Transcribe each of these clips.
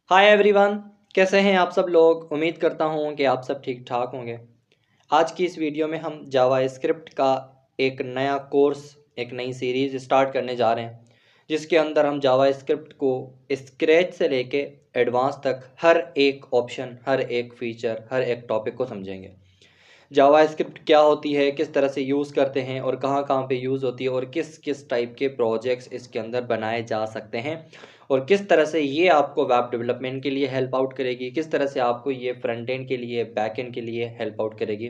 Hi everyone, कैसे हैं आप सब लोग। उम्मीद करता हूं कि आप सब ठीक ठाक होंगे। आज की इस वीडियो में हम जावा स्क्रिप्ट का एक नया कोर्स, एक नई सीरीज़ स्टार्ट करने जा रहे हैं, जिसके अंदर हम जावा स्क्रिप्ट को स्क्रैच से लेके एडवांस तक हर एक ऑप्शन, हर एक फीचर, हर एक टॉपिक को समझेंगे। जावा स्क्रिप्ट क्या होती है, किस तरह से यूज़ करते हैं और कहाँ कहाँ पे यूज़ होती है और किस किस टाइप के प्रोजेक्ट्स इसके अंदर बनाए जा सकते हैं और किस तरह से ये आपको वेब डेवलपमेंट के लिए हेल्प आउट करेगी, किस तरह से आपको ये फ्रंट एंड के लिए, बैक एंड के लिए हेल्प आउट करेगी।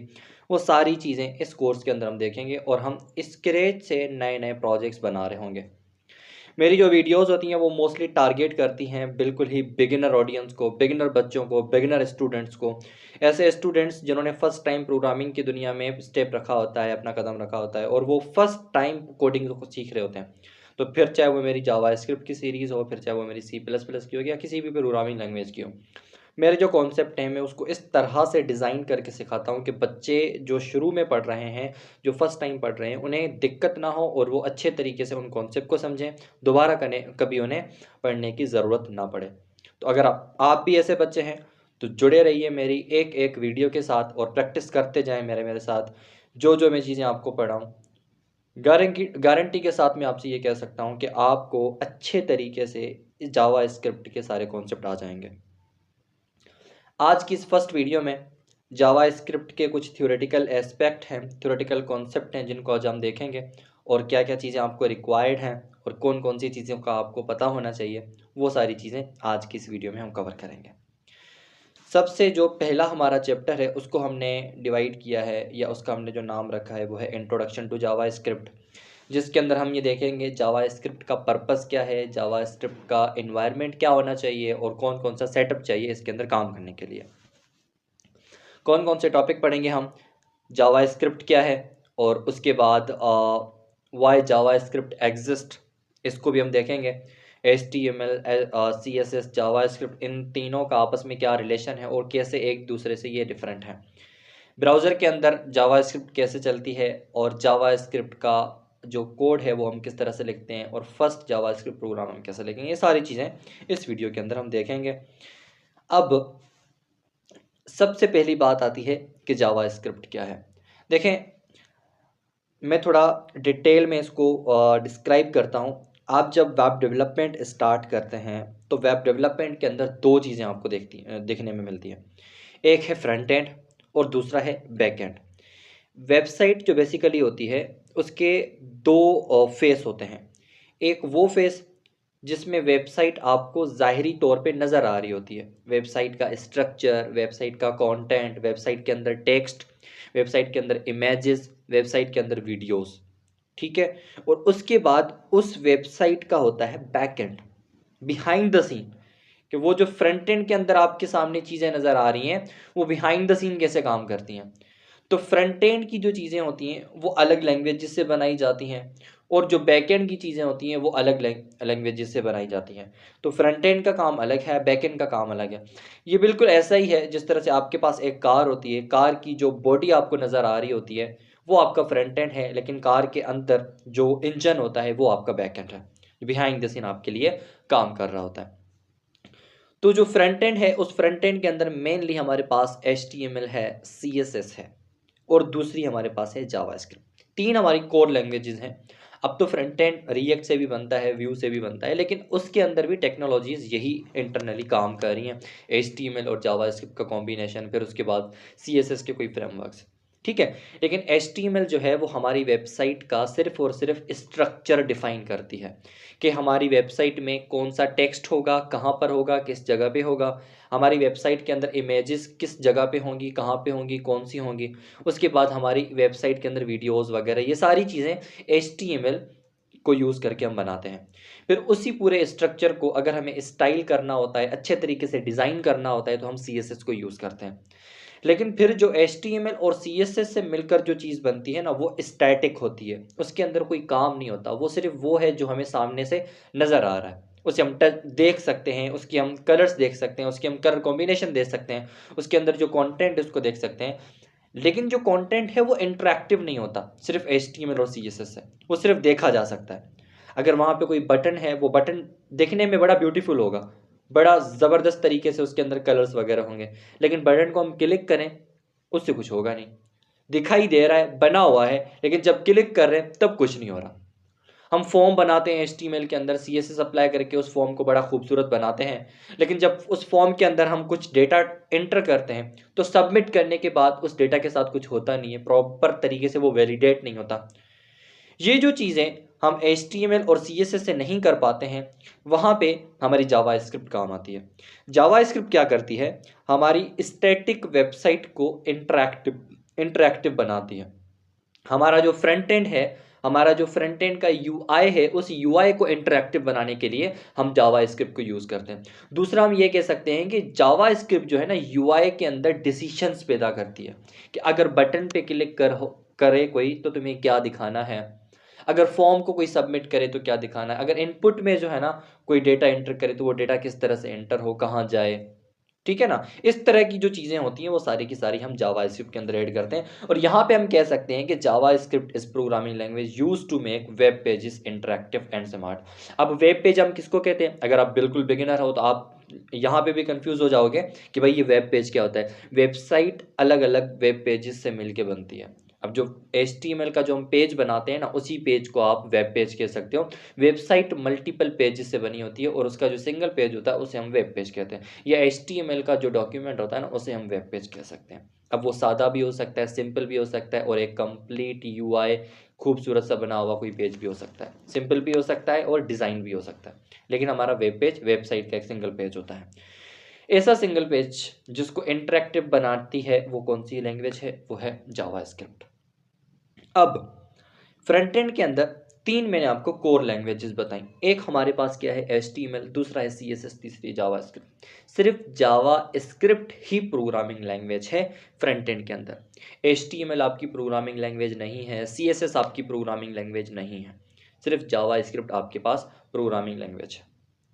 वो सारी चीज़ें इस कोर्स के अंदर हम देखेंगे और हम स्क्रैच से नए नए प्रोजेक्ट्स बना रहे होंगे। मेरी जो वीडियोस होती हैं वो मोस्टली टारगेट करती हैं बिल्कुल ही बिगिनर ऑडियंस को, बिगिनर बच्चों को, बिगिनर स्टूडेंट्स को। ऐसे स्टूडेंट्स जिन्होंने फर्स्ट टाइम प्रोग्रामिंग की दुनिया में स्टेप रखा होता है, अपना कदम रखा होता है और वो फर्स्ट टाइम कोडिंग को सीख रहे होते हैं। तो फिर चाहे वो मेरी जावा स्क्रिप्ट की सीरीज़ हो, फिर चाहे वो मेरी C++ की हो या किसी भी प्रोग्रामिंग लैंग्वेज की हो, मेरे जो कॉन्सेप्ट हैं मैं उसको इस तरह से डिज़ाइन करके सिखाता हूँ कि बच्चे जो शुरू में पढ़ रहे हैं, जो फर्स्ट टाइम पढ़ रहे हैं, उन्हें दिक्कत ना हो और वो अच्छे तरीके से उन कॉन्सेप्ट को समझें, दोबारा कभी उन्हें पढ़ने की ज़रूरत ना पड़े। तो अगर आप भी ऐसे बच्चे हैं तो जुड़े रहिए मेरी एक एक वीडियो के साथ और प्रैक्टिस करते जाएं मेरे मेरे साथ जो जो मैं चीज़ें आपको पढ़ाऊँ। गारंटी के साथ मैं आपसे ये कह सकता हूँ कि आपको अच्छे तरीके से जावा स्क्रिप्ट के सारे कॉन्सेप्ट आ जाएंगे। आज की इस फर्स्ट वीडियो में जावा स्क्रिप्ट के कुछ थ्योरेटिकल एस्पेक्ट हैं, थ्योरेटिकल कॉन्सेप्ट हैं जिनको आज हम देखेंगे और क्या क्या चीज़ें आपको रिक्वायर्ड हैं और कौन कौन सी चीज़ों का आपको पता होना चाहिए, वो सारी चीज़ें आज की इस वीडियो में हम कवर करेंगे। सबसे जो पहला हमारा चैप्टर है उसको हमने डिवाइड किया है या उसका हमने जो नाम रखा है वो है इंट्रोडक्शन टू जावा स्क्रिप्ट, जिसके अंदर हम ये देखेंगे जावा स्क्रिप्ट का पर्पस क्या है, जावा स्क्रिप्ट का एनवायरनमेंट क्या होना चाहिए और कौन कौन सा सेटअप चाहिए इसके अंदर काम करने के लिए। कौन कौन से टॉपिक पढ़ेंगे हम, जावा स्क्रिप्ट क्या है और उसके बाद वाई जावा स्क्रिप्ट एग्जिस्ट, इसको भी हम देखेंगे। HTML, CSS, जावा स्क्रिप्ट, इन तीनों का आपस में क्या रिलेशन है और कैसे एक दूसरे से ये डिफरेंट है। ब्राउज़र के अंदर जावा स्क्रिप्ट कैसे चलती है और जावा स्क्रिप्ट का जो कोड है वो हम किस तरह से लिखते हैं और फर्स्ट जावा स्क्रिप्ट प्रोग्राम हम कैसे लिखेंगे, ये सारी चीज़ें इस वीडियो के अंदर हम देखेंगे। अब सबसे पहली बात आती है कि जावा स्क्रिप्ट क्या है। देखें, मैं थोड़ा डिटेल में इसको डिस्क्राइब करता हूँ। आप जब वेब डेवलपमेंट स्टार्ट करते हैं तो वेब डेवलपमेंट के अंदर दो चीज़ें आपको देखने में मिलती हैं। एक है फ्रंट एंड और दूसरा है बैक एंड। वेबसाइट जो बेसिकली होती है उसके दो फेस होते हैं। एक वो फेस जिसमें वेबसाइट आपको ज़ाहिरी तौर पे नज़र आ रही होती है, वेबसाइट का स्ट्रक्चर, वेबसाइट का कंटेंट, वेबसाइट के अंदर टेक्स्ट, वेबसाइट के अंदर इमेजेस, वेबसाइट के अंदर वीडियोस, ठीक है। और उसके बाद उस वेबसाइट का होता है back end, behind the scene, कि वो जो फ्रंट एंड के अंदर आपके सामने चीज़ें नज़र आ रही हैं वो बिहाइंड द सीन कैसे काम करती हैं। तो फ्रंट एंड की जो चीज़ें होती हैं वो अलग लैंग्वेजेस से बनाई जाती हैं और जो बैक एंड की चीज़ें होती हैं वो अलग लैंग्वेजेस से बनाई जाती हैं। तो फ्रंट एंड का काम अलग है, बैक एंड का काम अलग है। ये बिल्कुल ऐसा ही है जिस तरह से आपके पास एक कार होती है, कार की जो बॉडी आपको नज़र आ रही होती है वो आपका फ्रंट एंड है, लेकिन कार के अंदर जो इंजन होता है वो आपका बैक एंड है, बिहाइंड द सीन आपके लिए काम कर रहा होता है। तो जो फ्रंट एंड है उस फ्रंट एंड के अंदर मेनली हमारे पास HTML है, CSS है और दूसरी हमारे पास है जावास्क्रिप्ट। तीन हमारी कोर लैंग्वेजेस हैं। अब तो फ्रंट एंड रिएक्ट से भी बनता है, व्यू से भी बनता है, लेकिन उसके अंदर भी टेक्नोलॉजीज यही इंटरनली काम कर रही हैं। HTML और जावास्क्रिप्ट का कॉम्बिनेशन, फिर उसके बाद CSS के कोई फ्रेमवर्क्स, ठीक है। लेकिन HTML जो है वो हमारी वेबसाइट का सिर्फ और सिर्फ स्ट्रक्चर डिफाइन करती है कि हमारी वेबसाइट में कौन सा टेक्स्ट होगा, कहाँ पर होगा, किस जगह पे होगा, हमारी वेबसाइट के अंदर इमेजेस किस जगह पे होंगी, कहाँ पे होंगी, कौन सी होंगी। उसके बाद हमारी वेबसाइट के अंदर वीडियोस वगैरह, ये सारी चीज़ें HTML को यूज़ करके हम बनाते हैं। फिर उसी पूरे स्ट्रक्चर को अगर हमें स्टाइल करना होता है, अच्छे तरीके से डिज़ाइन करना होता है, तो हम CSS को यूज़ करते हैं। लेकिन फिर जो HTML और CSS से मिलकर जो चीज़ बनती है ना वो स्टैटिक होती है, उसके अंदर कोई काम नहीं होता, वो सिर्फ वो है जो हमें सामने से नज़र आ रहा है, उसे हम टच देख सकते हैं, उसकी हम कलर्स देख सकते हैं, उसके हम कलर कॉम्बिनेशन देख सकते हैं, उसके अंदर जो कंटेंट है उसको देख सकते हैं। लेकिन जो कंटेंट है वो इंटरेक्टिव नहीं होता सिर्फ HTML और CSS से, वो सिर्फ देखा जा सकता है। अगर वहाँ पे कोई बटन है, वो बटन देखने में बड़ा ब्यूटीफुल होगा, बड़ा ज़बरदस्त तरीके से उसके अंदर कलर्स वगैरह होंगे, लेकिन बटन को हम क्लिक करें उससे कुछ होगा नहीं। दिखाई दे रहा है, बना हुआ है, लेकिन जब क्लिक कर रहे हैं तब कुछ नहीं हो रहा। हम फॉर्म बनाते हैं HTML के अंदर, CSS अप्लाई करके उस फॉर्म को बड़ा खूबसूरत बनाते हैं, लेकिन जब उस फॉर्म के अंदर हम कुछ डेटा एंटर करते हैं तो सबमिट करने के बाद उस डेटा के साथ कुछ होता नहीं है, प्रॉपर तरीके से वो वैलिडेट नहीं होता। ये जो चीज़ें हम HTML और CSS से नहीं कर पाते हैं, वहाँ पे हमारी जावास्क्रिप्ट काम आती है। जावास्क्रिप्ट क्या करती है, हमारी स्टैटिक वेबसाइट को इंटरैक्टिव बनाती है। हमारा जो फ्रंट एंड है, हमारा जो फ्रंट एंड का UI है, उस UI को इंटरैक्टिव बनाने के लिए हम जावास्क्रिप्ट को यूज़ करते हैं। दूसरा हम ये कह सकते हैं कि जावास्क्रिप्ट जो है ना, UI के अंदर डिसीशंस पैदा करती है कि अगर बटन पे क्लिक करे कोई तो तुम्हें क्या दिखाना है, अगर फॉर्म को कोई सबमिट करे तो क्या दिखाना है, अगर इनपुट में जो है ना कोई डेटा एंटर करे तो वो डेटा किस तरह से एंटर हो, कहाँ जाए, ठीक है ना। इस तरह की जो चीज़ें होती हैं वो सारी की सारी हम जावास्क्रिप्ट के अंदर ऐड करते हैं। और यहाँ पे हम कह सकते हैं कि JavaScript is programming language use to make web pages interactive and smart. अब वेब पेज हम किसको कहते हैं, अगर आप बिल्कुल बिगिनर हो तो आप यहाँ पे भी कंफ्यूज हो जाओगे कि भाई ये वेब पेज क्या होता है। वेबसाइट अलग अलग वेब पेजेस से मिलके बनती है। अब जो HTML का जो हम पेज बनाते हैं ना, उसी पेज को आप वेब पेज कह सकते हो। वेबसाइट मल्टीपल पेजेस से बनी होती है और उसका जो सिंगल पेज होता है उसे हम वेब पेज कहते हैं। या HTML का जो डॉक्यूमेंट होता है ना, उसे हम वेब पेज कह सकते हैं। अब वो सादा भी हो सकता है, सिंपल भी हो सकता है, और एक कंप्लीट UI खूबसूरत सा बना हुआ कोई पेज भी हो सकता है। सिंपल भी हो सकता है और डिज़ाइन भी हो सकता है, लेकिन हमारा वेब पेज वेबसाइट का एक सिंगल पेज होता है। ऐसा सिंगल पेज जिसको इंटरेक्टिव बनाती है वो कौन सी लैंग्वेज है, वो है जावास्क्रिप्ट। अब फ्रंट एंड के अंदर तीन मैंने आपको कोर लैंग्वेजेस बताई। एक हमारे पास क्या है, HTML, दूसरा है CSS, तीसरी जावास्क्रिप्ट। सिर्फ जावास्क्रिप्ट ही प्रोग्रामिंग लैंग्वेज है फ्रंट एंड के अंदर। HTML आपकी प्रोग्रामिंग लैंग्वेज नहीं है, CSS आपकी प्रोग्रामिंग लैंग्वेज नहीं है, सिर्फ जावास्क्रिप्ट आपके पास प्रोग्रामिंग लैंग्वेज है।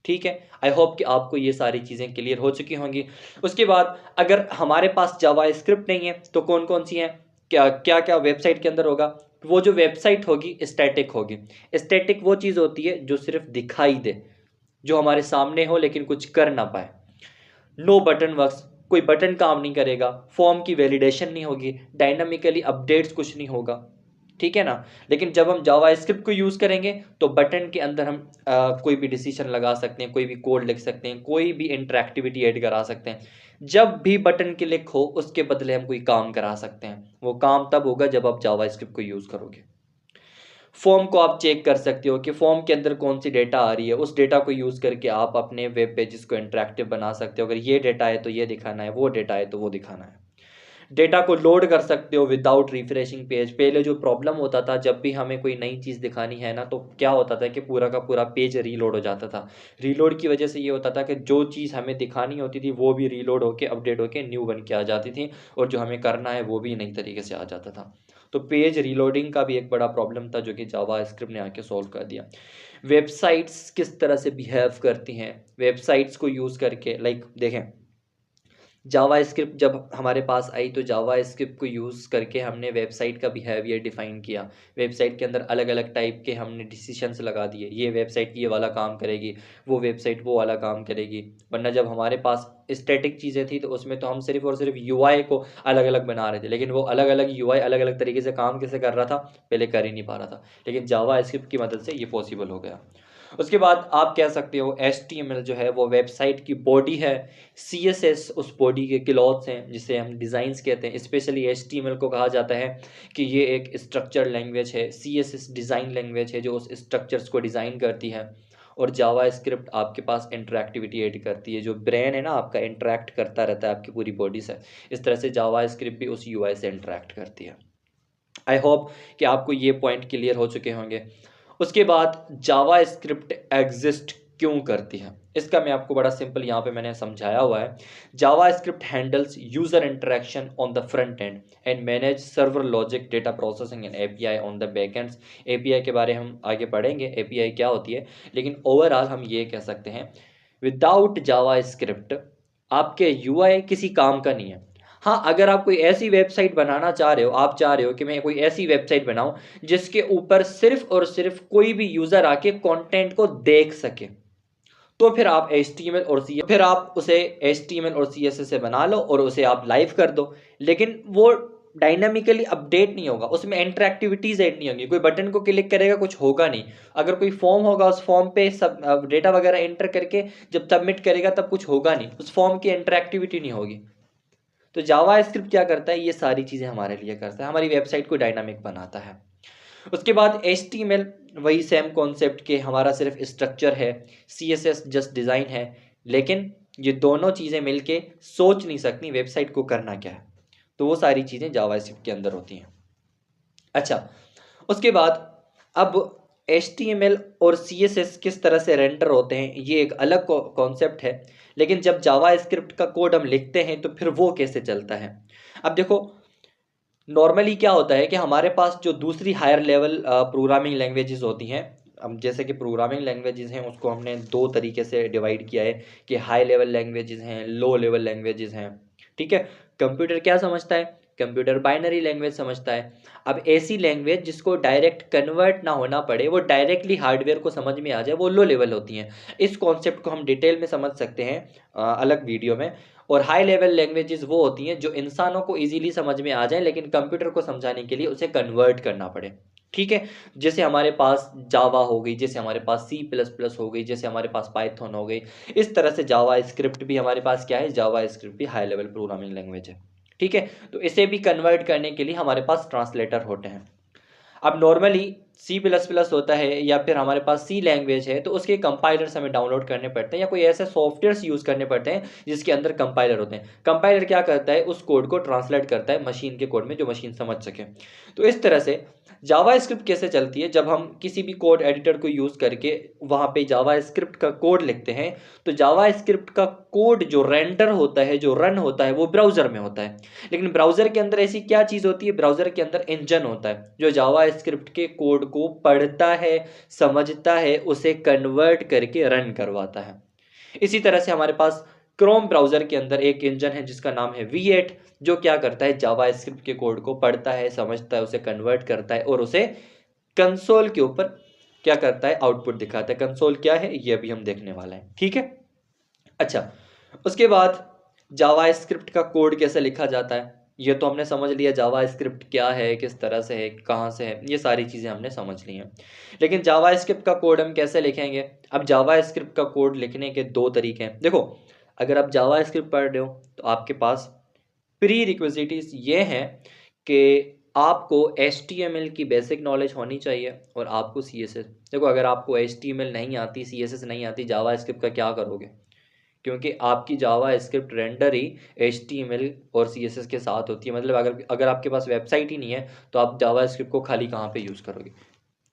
ठीक है, आई होप कि आपको ये सारी चीज़ें क्लियर हो चुकी होंगी। उसके बाद अगर हमारे पास जावास्क्रिप्ट नहीं है तो कौन कौन सी हैं, क्या क्या क्या वेबसाइट के अंदर होगा। वो जो वेबसाइट होगी स्टैटिक होगी। स्टैटिक वो चीज़ होती है जो सिर्फ दिखाई दे, जो हमारे सामने हो लेकिन कुछ कर ना पाए। नो बटन वर्क्स, कोई बटन काम नहीं करेगा, फॉर्म की वैलिडेशन नहीं होगी, डायनामिकली अपडेट्स कुछ नहीं होगा, ठीक है ना। लेकिन जब हम जावास्क्रिप्ट को यूज़ करेंगे तो बटन के अंदर हम कोई भी डिसीजन लगा सकते हैं, कोई भी कोड लिख सकते हैं, कोई भी इंटरैक्टिविटी ऐड करा सकते हैं। जब भी बटन क्लिक हो उसके बदले हम कोई काम करा सकते हैं। वो काम तब होगा जब आप जावास्क्रिप्ट को यूज़ करोगे। फॉर्म को आप चेक कर सकते हो कि फॉर्म के अंदर कौन सी डेटा आ रही है, उस डेटा को यूज़ करके आप अपने वेब पेजेस को इंटरैक्टिव बना सकते हो। अगर ये डेटा है तो ये दिखाना है, वो डेटा है तो वो दिखाना है। डेटा को लोड कर सकते हो विदाउट रिफ्रेशिंग पेज। पहले जो प्रॉब्लम होता था, जब भी हमें कोई नई चीज़ दिखानी है ना, तो क्या होता था कि पूरा का पूरा पेज रीलोड हो जाता था। रीलोड की वजह से ये होता था कि जो चीज़ हमें दिखानी होती थी वो भी रीलोड होके अपडेट होके न्यू बन के आ जाती थी, और जो हमें करना है वो भी नई तरीके से आ जाता था। तो पेज रीलोडिंग का भी एक बड़ा प्रॉब्लम था, जो कि जावास्क्रिप्ट ने आके सॉल्व कर दिया। वेबसाइट्स किस तरह से बिहेव करती हैं, वेबसाइट्स को यूज़ करके, लाइक देखें, जावास्क्रिप्ट जब हमारे पास आई तो जावास्क्रिप्ट को यूज़ करके हमने वेबसाइट का बिहेवियर डिफ़ाइन किया। वेबसाइट के अंदर अलग अलग टाइप के हमने डिसीशंस लगा दिए, ये वेबसाइट ये वाला काम करेगी, वो वेबसाइट वो वाला काम करेगी। वरना जब हमारे पास स्टैटिक चीज़ें थी तो उसमें तो हम सिर्फ और सिर्फ UI को अलग अलग बना रहे थे, लेकिन वो अलग अलग UI अलग अलग तरीके से काम कैसे कर रहा था, पहले कर ही नहीं पा रहा था। लेकिन जावास्क्रिप्ट की मदद से ये पॉसिबल हो गया। उसके बाद आप कह सकते हो HTML जो है वो वेबसाइट की बॉडी है, CSS उस बॉडी के क्लॉथ्स हैं जिसे हम डिज़ाइंस कहते हैं। स्पेशली HTML को कहा जाता है कि ये एक स्ट्रक्चर लैंग्वेज है, CSS डिज़ाइन लैंग्वेज है जो उस स्ट्रक्चर्स को डिज़ाइन करती है, और जावास्क्रिप्ट आपके पास इंटरैक्टिविटी ऐड करती है। जो ब्रेन है ना आपका, इंटरैक्ट करता रहता है आपकी पूरी बॉडी से, इस तरह से जावास्क्रिप्ट भी उस UI से इंटरैक्ट करती है। आई होप कि आपको ये पॉइंट क्लियर हो चुके होंगे। उसके बाद जावास्क्रिप्ट एग्जिस्ट क्यों करती है, इसका मैं आपको बड़ा सिंपल यहाँ पे मैंने समझाया हुआ है। JavaScript handles user interaction on the front end and manage server logic, data processing and API on the back ends. API के बारे हम आगे पढ़ेंगे, API क्या होती है, लेकिन ओवरऑल हम ये कह सकते हैं विदाउट जावास्क्रिप्ट आपके UI किसी काम का नहीं है। हाँ, अगर आप कोई ऐसी वेबसाइट बनाना चाह रहे हो, आप चाह रहे हो कि मैं कोई ऐसी वेबसाइट बनाऊं जिसके ऊपर सिर्फ और सिर्फ कोई भी यूज़र आके कंटेंट को देख सके, तो फिर आप फिर आप उसे HTML और CSS से बना लो और उसे आप लाइव कर दो, लेकिन वो डायनामिकली अपडेट नहीं होगा, उसमें इंटरएक्टिविटीज ऐड नहीं होंगी। कोई बटन को क्लिक करेगा कुछ होगा नहीं, अगर कोई फॉर्म होगा उस फॉर्म पे सब डेटा वगैरह एंटर करके जब सबमिट करेगा तब कुछ होगा नहीं, उस फॉर्म की इंटरएक्टिविटी नहीं होगी। तो जावा स्क्रिप्ट क्या करता है, ये सारी चीज़ें हमारे लिए करता है, हमारी वेबसाइट को डायनामिक बनाता है। उसके बाद HTML वही सेम कॉन्सेप्ट के हमारा सिर्फ स्ट्रक्चर है, CSS जस्ट डिज़ाइन है, लेकिन ये दोनों चीज़ें मिलके सोच नहीं सकती वेबसाइट को करना क्या है। तो वो सारी चीज़ें जावास्क्रिप्ट के अंदर होती हैं। अच्छा, उसके बाद अब HTML और CSS किस तरह से रेंडर होते हैं ये एक अलग कॉन्सेप्ट है, लेकिन जब जावास्क्रिप्ट का कोड हम लिखते हैं तो फिर वो कैसे चलता है। अब देखो, नॉर्मली क्या होता है कि हमारे पास जो दूसरी हायर लेवल प्रोग्रामिंग लैंग्वेजेस होती हैं, अब जैसे कि प्रोग्रामिंग लैंग्वेजेस हैं उसको हमने दो तरीके से डिवाइड किया है कि हाई लेवल लैंग्वेजेस हैं, लो लेवल लैंग्वेजेस हैं। ठीक है, कंप्यूटर क्या समझता है, कंप्यूटर बाइनरी लैंग्वेज समझता है। अब ऐसी लैंग्वेज जिसको डायरेक्ट कन्वर्ट ना होना पड़े, वो डायरेक्टली हार्डवेयर को समझ में आ जाए, वो लो लेवल होती हैं। इस कॉन्सेप्ट को हम डिटेल में समझ सकते हैं अलग वीडियो में। और हाई लेवल लैंग्वेजेस वो होती हैं जो इंसानों को इजीली समझ में आ जाए, लेकिन कंप्यूटर को समझाने के लिए उसे कन्वर्ट करना पड़े। ठीक है, जैसे हमारे पास जावा हो गई, जैसे हमारे पास C++ हो गई, जैसे हमारे पास पाइथन हो गई। इस तरह से जावा स्क्रिप्ट भी हमारे पास क्या है, जावा स्क्रिप्ट भी हाई लेवल प्रोग्रामिंग लैंग्वेज है। ठीक है, तो इसे भी कन्वर्ट करने के लिए हमारे पास ट्रांसलेटर होते हैं। अब नॉर्मली C++ होता है या फिर हमारे पास सी लैंग्वेज है, तो उसके कंपाइलर्स हमें डाउनलोड करने पड़ते हैं या कोई ऐसे सॉफ्टवेयर्स यूज़ करने पड़ते हैं जिसके अंदर कंपाइलर होते हैं। कंपाइलर क्या करता है, उस कोड को ट्रांसलेट करता है मशीन के कोड में जो मशीन समझ सके। तो इस तरह से जावा स्क्रिप्ट कैसे चलती है, जब हम किसी भी कोड एडिटर को यूज़ करके वहाँ पे जावा स्क्रिप्ट का कोड लिखते हैं, तो जावा स्क्रिप्ट का कोड जो रेंडर होता है, जो रन होता है, वो ब्राउज़र में होता है। लेकिन ब्राउज़र के अंदर ऐसी क्या चीज़ होती है, ब्राउज़र के अंदर इंजन होता है जो जावा स्क्रिप्ट के कोड को पढ़ता है, समझता है, उसे कन्वर्ट करके रन करवाता है। इसी तरह से हमारे पास क्रोम ब्राउज़र के अंदर एक इंजन है जिसका नाम है V8, जो क्या करता है, जावा स्क्रिप्ट के कोड को पढ़ता है, समझता है, उसे कन्वर्ट करता है और उसे कंसोल के ऊपर क्या करता है, आउटपुट दिखाता है। कंसोल क्या है ये अभी हम देखने वाले हैं। ठीक है, अच्छा, उसके बाद जावा स्क्रिप्ट का कोड कैसे लिखा जाता है, ये तो हमने समझ लिया। जावा स्क्रिप्ट क्या है, किस तरह से है, कहाँ से है, ये सारी चीज़ें हमने समझ ली हैं। लेकिन जावा स्क्रिप्ट का कोड हम कैसे लिखेंगे। अब जावा स्क्रिप्ट का कोड लिखने के दो तरीके हैं। देखो, अगर आप जावा स्क्रिप्ट पढ़ रहे हो तो आपके पास प्री रिक्विजिटीज ये हैं कि आपको HTML की बेसिक नॉलेज होनी चाहिए और आपको CSS। देखो, अगर आपको HTML नहीं आती, CSS नहीं आती, जावा स्क्रिप्ट का क्या करोगे, क्योंकि आपकी जावा स्क्रिप्ट रेंडर ही HTML और CSS के साथ होती है। मतलब अगर अगर आपके पास वेबसाइट ही नहीं है तो आप जावा स्क्रिप्ट को खाली कहाँ पे यूज़ करोगे।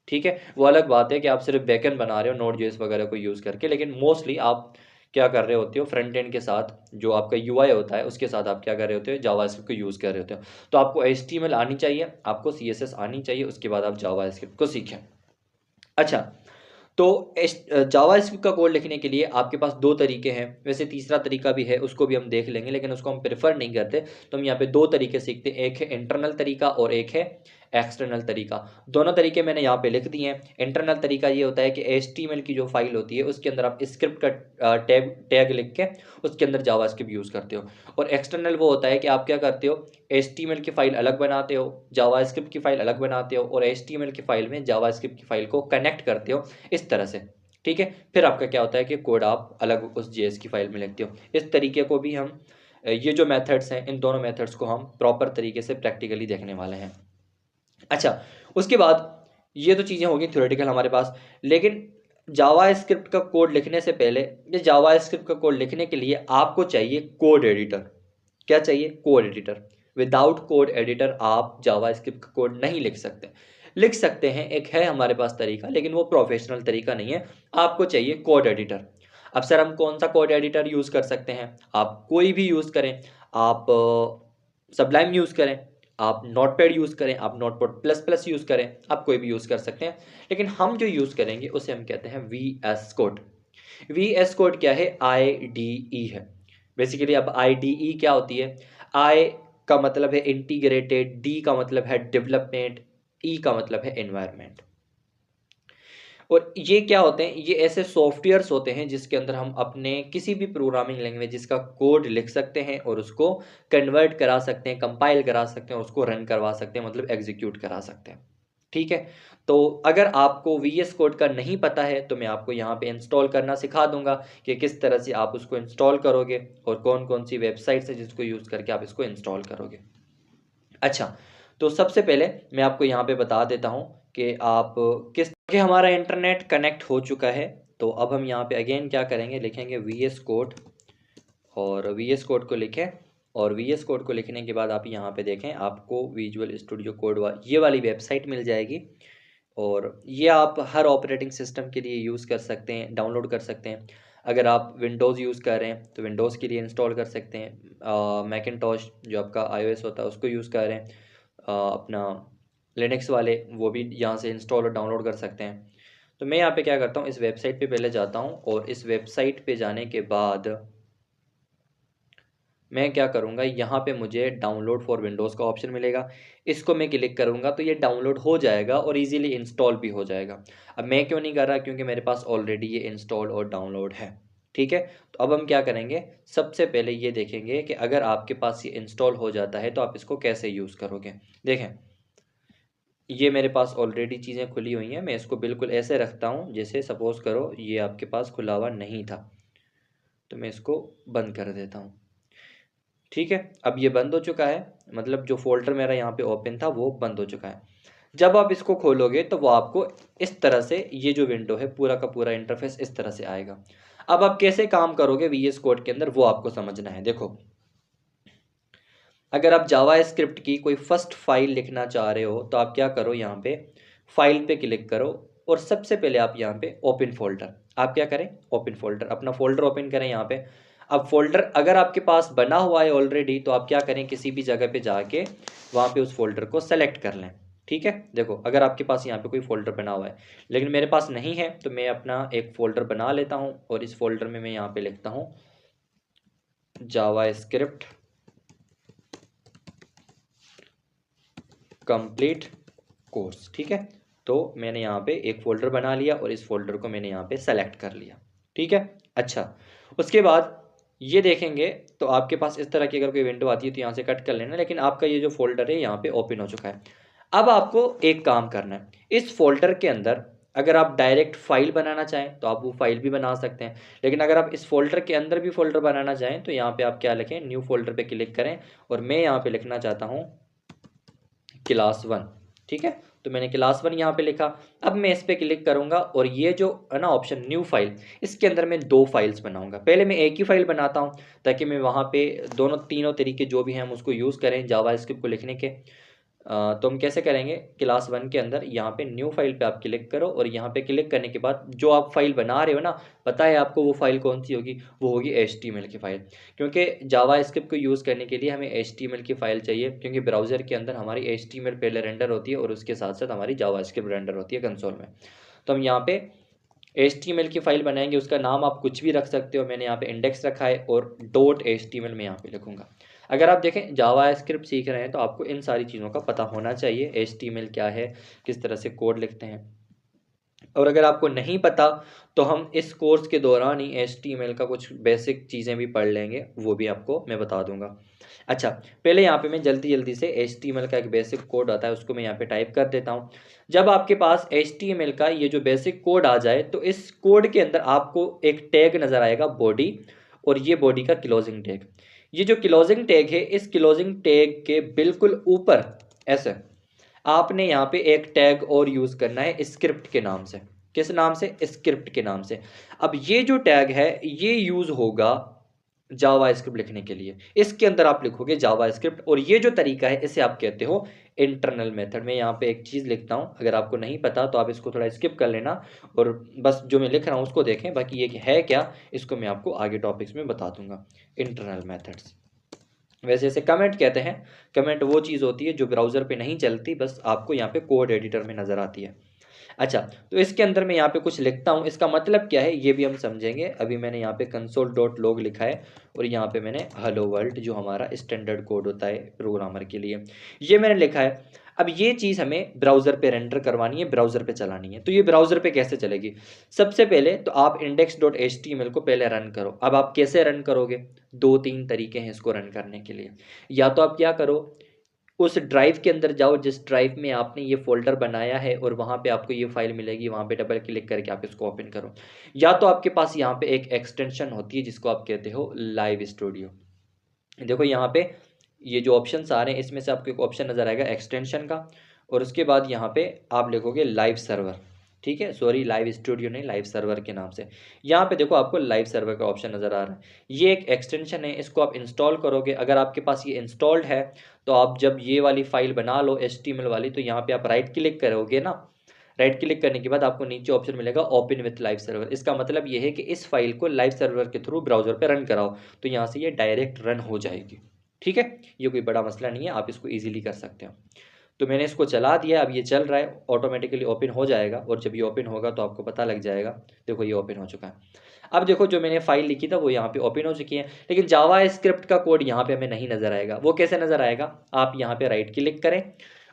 ठीक है, वो अलग बात है कि आप सिर्फ बैकएंड बना रहे हो Node.js वगैरह को यूज़ करके, लेकिन मोस्टली आप क्या कर रहे होते हो, फ्रंट एंड के साथ जो आपका UI होता है उसके साथ आप क्या कर रहे होते हो, जावा स्क्रिप्ट को यूज़ कर रहे होते हो। तो आपको HTML आनी चाहिए, आपको CSS आनी चाहिए, उसके बाद आप जावा स्क्रिप्ट को सीखें। अच्छा, तो जावा स्क्रिप्ट का कोड लिखने के लिए आपके पास दो तरीके हैं, वैसे तीसरा तरीका भी है, उसको भी हम देख लेंगे, लेकिन उसको हम प्रेफर नहीं करते। तो हम यहाँ पे दो तरीके सीखते हैं, एक है इंटरनल तरीका और एक है एक्सटर्नल तरीका। दोनों तरीके मैंने यहाँ पे लिख दिए हैं। इंटरनल तरीका ये होता है कि HTML की जो फाइल होती है उसके अंदर आप स्क्रिप्ट का टैग लिख के उसके अंदर जावा स्क्रिप्ट यूज़ करते हो। और एक्सटर्नल वो होता है कि आप क्या करते हो, HTML की फाइल अलग बनाते हो, जावा स्क्रिप्ट की फाइल अलग बनाते हो और HTML की फाइल में जावा स्क्रिप्ट की फाइल को कनेक्ट करते हो इस तरह से। ठीक है, फिर आपका क्या होता है कि कोड आप अलग उस JS की फाइल में लिखते हो। इस तरीके को भी हम ये जो मेथड्स हैं, इन दोनों मेथड्स को हम प्रॉपर तरीके से प्रैक्टिकली देखने वाले हैं। अच्छा, उसके बाद ये तो चीज़ें होगी थ्योरेटिकल हमारे पास, लेकिन जावा स्क्रिप्ट का कोड लिखने से पहले या जावा स्क्रिप्ट का कोड लिखने के लिए आपको चाहिए कोड एडिटर। क्या चाहिए, code editor. Without code editor आप जावा स्क्रिप्ट का कोड नहीं लिख सकते। लिख सकते हैं, एक है हमारे पास तरीका, लेकिन वो प्रोफेशनल तरीका नहीं है। आपको चाहिए कोड एडिटर। अब सर हम कौन सा कोड एडिटर यूज़ कर सकते हैं, आप कोई भी यूज़ करें। आप सबलाइम यूज़ करें, आप नोटपैड यूज़ करें, आप नोटपैड++ यूज़ करें, आप कोई भी यूज़ कर सकते हैं। लेकिन हम जो यूज़ करेंगे उसे हम कहते हैं VS कोड। VS कोड क्या है, IDE है बेसिकली। अब IDE क्या होती है, I का मतलब है इंटीग्रेटेड, D का मतलब है डेवलपमेंट, E का मतलब है एनवायरनमेंट। और ये क्या होते हैं, ये ऐसे सॉफ्टवेयर्स होते हैं जिसके अंदर हम अपने किसी भी प्रोग्रामिंग लैंग्वेज जिसका कोड लिख सकते हैं और उसको कन्वर्ट करा सकते हैं, कंपाइल करा सकते हैं, उसको रन करवा सकते हैं, मतलब एग्जीक्यूट करा सकते हैं। ठीक है, तो अगर आपको VS कोड का नहीं पता है तो मैं आपको यहाँ पे इंस्टॉल करना सिखा दूंगा कि किस तरह से आप उसको इंस्टॉल करोगे और कौन कौन सी वेबसाइट्स है जिसको यूज़ करके आप इसको इंस्टॉल करोगे। अच्छा, तो सबसे पहले मैं आपको यहाँ पे बता देता हूँ कि आप किस कि हमारा इंटरनेट कनेक्ट हो चुका है। तो अब हम यहाँ पे अगेन क्या करेंगे, लिखेंगे VS कोड और VS कोड को लिखें और VS कोड को लिखने के बाद आप यहाँ पे देखें आपको विजुअल स्टूडियो कोड ये वाली वेबसाइट मिल जाएगी और ये आप हर ऑपरेटिंग सिस्टम के लिए यूज़ कर सकते हैं, डाउनलोड कर सकते हैं। अगर आप विंडोज़ यूज़ कर रहे हैं तो विंडोज़ के लिए इंस्टॉल कर सकते हैं, मैकिनटॉश जो आपका iOS होता है उसको यूज़ कर रहे हैं, अपना लिनक्स वाले वो भी यहाँ से इंस्टॉल और डाउनलोड कर सकते हैं। तो मैं यहाँ पे क्या करता हूँ, इस वेबसाइट पे पहले जाता हूँ और इस वेबसाइट पे जाने के बाद मैं क्या करूँगा, यहाँ पे मुझे डाउनलोड फॉर विंडोज़ का ऑप्शन मिलेगा। इसको मैं क्लिक करूँगा तो ये डाउनलोड हो जाएगा और इजीली इंस्टॉल भी हो जाएगा। अब मैं क्यों नहीं कर रहा, क्योंकि मेरे पास ऑलरेडी ये इंस्टॉल और डाउनलोड है। ठीक है, तो अब हम क्या करेंगे, सबसे पहले ये देखेंगे कि अगर आपके पास ये इंस्टॉल हो जाता है तो आप इसको कैसे यूज़ करोगे। देखें, ये मेरे पास ऑलरेडी चीज़ें खुली हुई हैं, मैं इसको बिल्कुल ऐसे रखता हूँ जैसे सपोज़ करो ये आपके पास खुला हुआ नहीं था, तो मैं इसको बंद कर देता हूँ। ठीक है, अब ये बंद हो चुका है, मतलब जो फ़ोल्डर मेरा यहाँ पे ओपन था वो बंद हो चुका है। जब आप इसको खोलोगे तो वो आपको इस तरह से, ये जो विंडो है पूरा का पूरा इंटरफेस इस तरह से आएगा। अब आप कैसे काम करोगे VS कोड के अंदर वो आपको समझना है। देखो, अगर आप जावास्क्रिप्ट की कोई फर्स्ट फाइल लिखना चाह रहे हो तो आप क्या करो, यहाँ पे फाइल पे क्लिक करो और सबसे पहले आप यहाँ पे ओपन फोल्डर, आप क्या करें, ओपन फोल्डर, अपना फोल्डर ओपन करें यहाँ पे। अब फोल्डर अगर आपके पास बना हुआ है ऑलरेडी तो आप क्या करें, किसी भी जगह पे जाके वहाँ पे उस फोल्डर को सेलेक्ट कर लें। ठीक है, देखो अगर आपके पास यहाँ पे कोई फोल्डर बना हुआ है लेकिन मेरे पास नहीं है तो मैं अपना एक फ़ोल्डर बना लेता हूँ और इस फोल्डर में मैं यहाँ पे लिखता हूँ जावास्क्रिप्ट कंप्लीट कोर्स। ठीक है, तो मैंने यहाँ पे एक फ़ोल्डर बना लिया और इस फोल्डर को मैंने यहाँ पे सेलेक्ट कर लिया। ठीक है, अच्छा, उसके बाद ये देखेंगे तो आपके पास इस तरह की अगर कोई विंडो आती है तो यहाँ से कट कर लेना, लेकिन आपका ये जो फोल्डर है यहाँ पे ओपन हो चुका है। अब आपको एक काम करना है, इस फोल्डर के अंदर अगर आप डायरेक्ट फाइल बनाना चाहें तो आप वो फाइल भी बना सकते हैं, लेकिन अगर आप इस फोल्डर के अंदर भी फोल्डर बनाना चाहें तो यहाँ पे आप क्या लिखें, न्यू फोल्डर पे क्लिक करें और मैं यहाँ पे लिखना चाहता हूँ क्लास 1। ठीक है, तो मैंने क्लास 1 यहाँ पे लिखा। अब मैं इस पे क्लिक करूँगा और ये जो है ना ऑप्शन न्यू फाइल, इसके अंदर मैं 2 फाइल्स बनाऊँगा। पहले मैं एक ही फाइल बनाता हूँ ताकि मैं वहाँ पे दोनों तीनों तरीके जो भी हैं हम उसको यूज़ करें जावास्क्रिप्ट को लिखने के। तो हम कैसे करेंगे, क्लास 1 के अंदर यहाँ पे न्यू फाइल पे आप क्लिक करो और यहाँ पे क्लिक करने के बाद जो आप फाइल बना रहे हो ना, पता है आपको वो फाइल कौन सी होगी, वो होगी HTML की फाइल। क्योंकि जावास्क्रिप्ट को यूज़ करने के लिए हमें HTML की फाइल चाहिए, क्योंकि ब्राउज़र के अंदर हमारी HTML पहले रेंडर होती है और उसके साथ साथ हमारी जावास्क्रिप्ट रेंडर होती है कंसोल में। तो हम यहाँ पे HTML की फाइल बनाएंगे, उसका नाम आप कुछ भी रख सकते हो, मैंने यहाँ पे इंडेक्स रखा है और .html में यहाँ पे लिखूंगा। अगर आप देखें जावास्क्रिप्ट सीख रहे हैं तो आपको इन सारी चीज़ों का पता होना चाहिए, HTML क्या है, किस तरह से कोड लिखते हैं। और अगर आपको नहीं पता तो हम इस कोर्स के दौरान ही HTML का कुछ बेसिक चीज़ें भी पढ़ लेंगे, वो भी आपको मैं बता दूंगा। अच्छा, पहले यहाँ पे मैं जल्दी जल्दी से HTML का एक बेसिक कोड आता है उसको मैं यहाँ पे टाइप कर देता हूँ। जब आपके पास HTML का ये जो बेसिक कोड आ जाए तो इस कोड के अंदर आपको एक टैग नज़र आएगा बॉडी, और ये बॉडी का क्लोजिंग टैग। ये जो क्लोजिंग टैग है, इस क्लोजिंग टैग के बिल्कुल ऊपर ऐसे आपने यहाँ पे एक टैग और यूज़ करना है स्क्रिप्ट के नाम से। किस नाम से, स्क्रिप्ट के नाम से। अब ये जो टैग है ये यूज़ होगा जावास्क्रिप्ट लिखने के लिए, इसके अंदर आप लिखोगे जावास्क्रिप्ट और ये जो तरीका है इसे आप कहते हो इंटरनल मेथड। में यहाँ पे एक चीज़ लिखता हूँ, अगर आपको नहीं पता तो आप इसको थोड़ा स्किप कर लेना और बस जो मैं लिख रहा हूँ उसको देखें, बाकी ये है क्या इसको मैं आपको आगे टॉपिक्स में बता दूंगा। इंटरनल मेथड्स, वैसे इसे कमेंट कहते हैं। कमेंट वो चीज़ होती है जो ब्राउज़र पे नहीं चलती, बस आपको यहाँ पे कोड एडिटर में नज़र आती है। अच्छा, तो इसके अंदर मैं यहाँ पे कुछ लिखता हूँ, इसका मतलब क्या है ये भी हम समझेंगे। अभी मैंने यहाँ पे console.log लिखा है और यहाँ पे मैंने हेलो वर्ल्ड जो हमारा स्टैंडर्ड कोड होता है प्रोग्रामर के लिए, ये मैंने लिखा है। अब ये चीज़ हमें ब्राउज़र पे रेंडर करवानी है, ब्राउज़र पे चलानी है। तो ये ब्राउज़र पे कैसे चलेगी? सबसे पहले तो आप index.html को पहले रन करो। अब आप कैसे रन करोगे? 2-3 तरीके हैं इसको रन करने के लिए। या तो आप क्या करो, उस ड्राइव के अंदर जाओ जिस ड्राइव में आपने ये फ़ोल्डर बनाया है और वहाँ पे आपको ये फ़ाइल मिलेगी, वहाँ पे डबल क्लिक करके आप इसको ओपन करो। या तो आपके पास यहाँ पे एक एक्सटेंशन होती है जिसको आप कहते हो लाइव स्टूडियो। देखो यहाँ पे ये जो ऑप्शंस आ रहे हैं इसमें से आपको एक ऑप्शन नज़र आएगा एक्सटेंशन का, और उसके बाद यहाँ पे आप लिखोगे लाइव सर्वर। ठीक है, सॉरी लाइव स्टूडियो नहीं, लाइव सर्वर के नाम से। यहाँ पे देखो आपको लाइव सर्वर का ऑप्शन नज़र आ रहा है। ये एक एक्सटेंशन है, इसको आप इंस्टॉल करोगे। अगर आपके पास ये इंस्टॉल्ड है तो आप जब ये वाली फाइल बना लो HTML वाली, तो यहाँ पे आप राइट क्लिक करोगे ना, राइट क्लिक करने के बाद आपको नीचे ऑप्शन मिलेगा ओपन विथ लाइव सर्वर। इसका मतलब ये है कि इस फाइल को लाइव सर्वर के थ्रू ब्राउजर पे रन कराओ, तो यहाँ से ये डायरेक्ट रन हो जाएगी। ठीक है, ये कोई बड़ा मसला नहीं है, आप इसको ईजिली कर सकते हो। तो मैंने इसको चला दिया, अब ये चल रहा है, ऑटोमेटिकली ओपन हो जाएगा, और जब ये ओपन होगा तो आपको पता लग जाएगा। देखो ये ओपन हो चुका है। अब देखो जो मैंने फाइल लिखी था वो यहाँ पे ओपन हो चुकी है, लेकिन जावा स्क्रिप्ट का कोड यहाँ पे हमें नहीं नज़र आएगा। वो कैसे नज़र आएगा? आप यहाँ पे राइट क्लिक करें,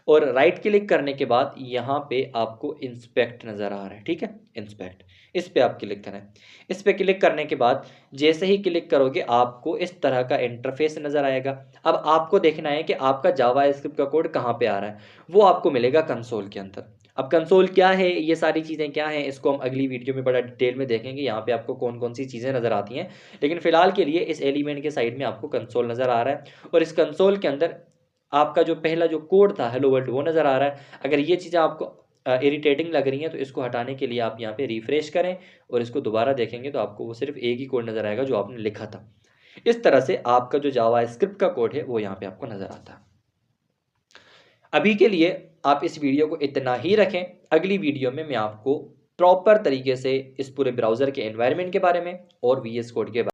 और राइट क्लिक करने के बाद यहाँ पे आपको इंस्पेक्ट नज़र आ रहा है। ठीक है, इंस्पेक्ट, इस पे आप क्लिक करें। इस पे क्लिक करने के बाद जैसे ही क्लिक करोगे आपको इस तरह का इंटरफेस नज़र आएगा। अब आपको देखना है कि आपका जावा स्क्रिप्ट का कोड कहाँ पे आ रहा है, वो आपको मिलेगा कंसोल के अंदर। अब कंसोल क्या है, ये सारी चीज़ें क्या हैं, इसको हम अगली वीडियो में बड़ा डिटेल में देखेंगे, यहाँ पे आपको कौन कौन सी चीज़ें नज़र आती हैं। लेकिन फिलहाल के लिए इस एलिमेंट के साइड में आपको कंसोल नज़र आ रहा है, और इस कंसोल के अंदर आपका जो पहला जो कोड था हेलो वर्ल्ड वो नज़र आ रहा है। अगर ये चीज़ें आपको इरिटेटिंग लग रही हैं तो इसको हटाने के लिए आप यहाँ पे रिफ्रेश करें और इसको दोबारा देखेंगे तो आपको वो सिर्फ एक ही कोड नज़र आएगा जो आपने लिखा था। इस तरह से आपका जो जावा स्क्रिप्ट का कोड है वो यहाँ पे आपको नज़र आता है। अभी के लिए आप इस वीडियो को इतना ही रखें, अगली वीडियो में मैं आपको प्रॉपर तरीके से इस पूरे ब्राउज़र के एनवायरनमेंट के बारे में और VS कोड के